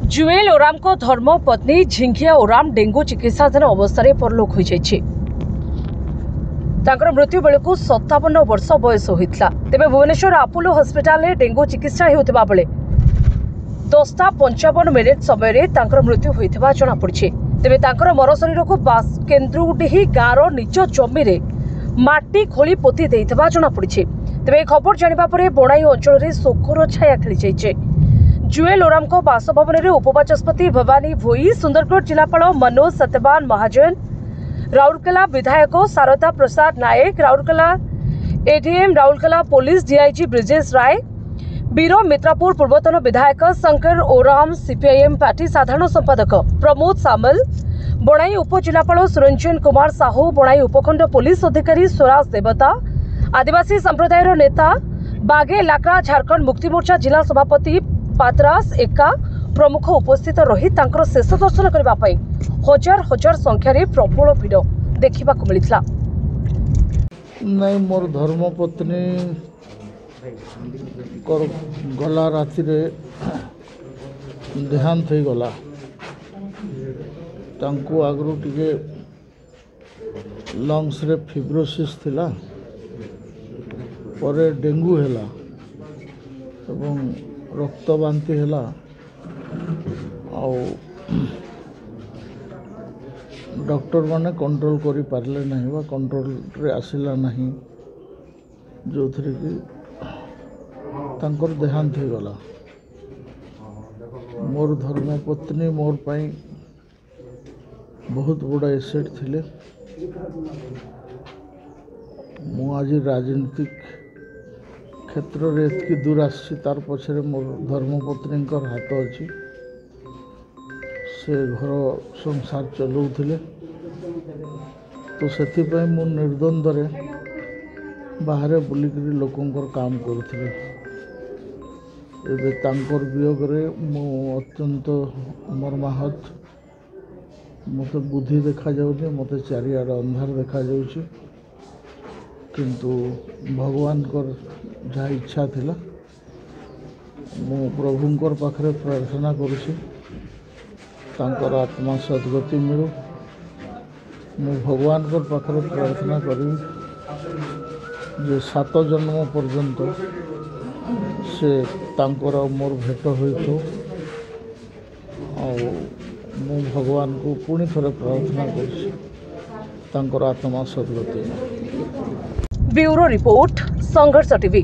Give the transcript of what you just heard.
जुएल ओराम को धर्म पत्नी झिंकिया ओराम डेंगू चिकित्साधीन अवस्था परलोक हो जाइए। मृत्यु बेलू 57 वर्ष बयस होता। तेज भुवनेश्वर आपोलो हस्पिटाल डेंगू चिकित्सा होता बेले 10:55 समय मृत्यु होता जमापड़ी। तेज मर शरीर को केन्द्रुडीही गाँव निज जमी माटी खोली पोती देता जमापड़ी। तेज खबर जाना बणाई अंचल में शोकर छाया खेली जाइए। जुएल ओराम को बासभवन में उपबाचस्पति भवानी भोई, सुंदरगढ़ जिलापाल मनोज सत्यवान महाजन, राउरकेला विधायक Sharda Prasad Nayak, Rourkela ADM, Rourkela police DIG Brijesh Rai, Biramitrapur पूर्वतन विधायक शंकर ओराम, सीपीआईएम पार्टी साधारण संपादक प्रमोद सामल, बणाई उपजिलापाल सुरंजन कुमार साहू, बणाई उपखंड पुलिस अधिकारी स्वराज देवता, आदिवासी संप्रदायर नेता बागे लाकड़ा, झारखंड मुक्ति मोर्चा जिला सभापति पातरास एका प्रमुख उपस्थित रही तांकर शेष दर्शन करने हजार हजार संख्यार प्रबल भिड़ देखा मिलता। नहीं, मोर धर्मपत्नी गला राति देहांत हो गला। तांको आगरू टिके लंग्स रे फिब्रोसिस थिला, परे डेंगू हैला एवं रक्त बांति हैला। डॉक्टर माने कंट्रोल करि पारले नहीं बा कंट्रोल रे आसिला नहीं, जो थी कि तांकर देहांत हो गला। मोर धर्मपत्नी मोर पाई बहुत बड़ा एसेट थिले। मु आज राजनीतिक क्षेत्र रे एतकी दूर आसी तार पछरे मोर धर्मपत्नी हाथ अच्छी। से घर संसार चलाउथिले, तो से मु निर्द्वंद्व बाहर बुलिक लोकंकर काम करुथिले। एबे तांकर वियोग रे मु अत्यंत मर्माहत। मते बुद्धि देखा जाउनी, मते चारिआड अंधार देखा जाउची, किंतु भगवान कर जहाँ इच्छा थिला मु प्रभुंकर पाखरे प्रार्थना करुछि तांकर आत्मा सद्गति मिलू। मु भगवान कर पाखरे प्रार्थना करी जे 7 जन्म पर्यंत से तांकर मोर भेट होइतो। मु भगवान को पुणी थरे प्रार्थना करुछि तांकर आत्मा सद्गति। ब्यूरो रिपोर्ट, संघर्ष टीवी।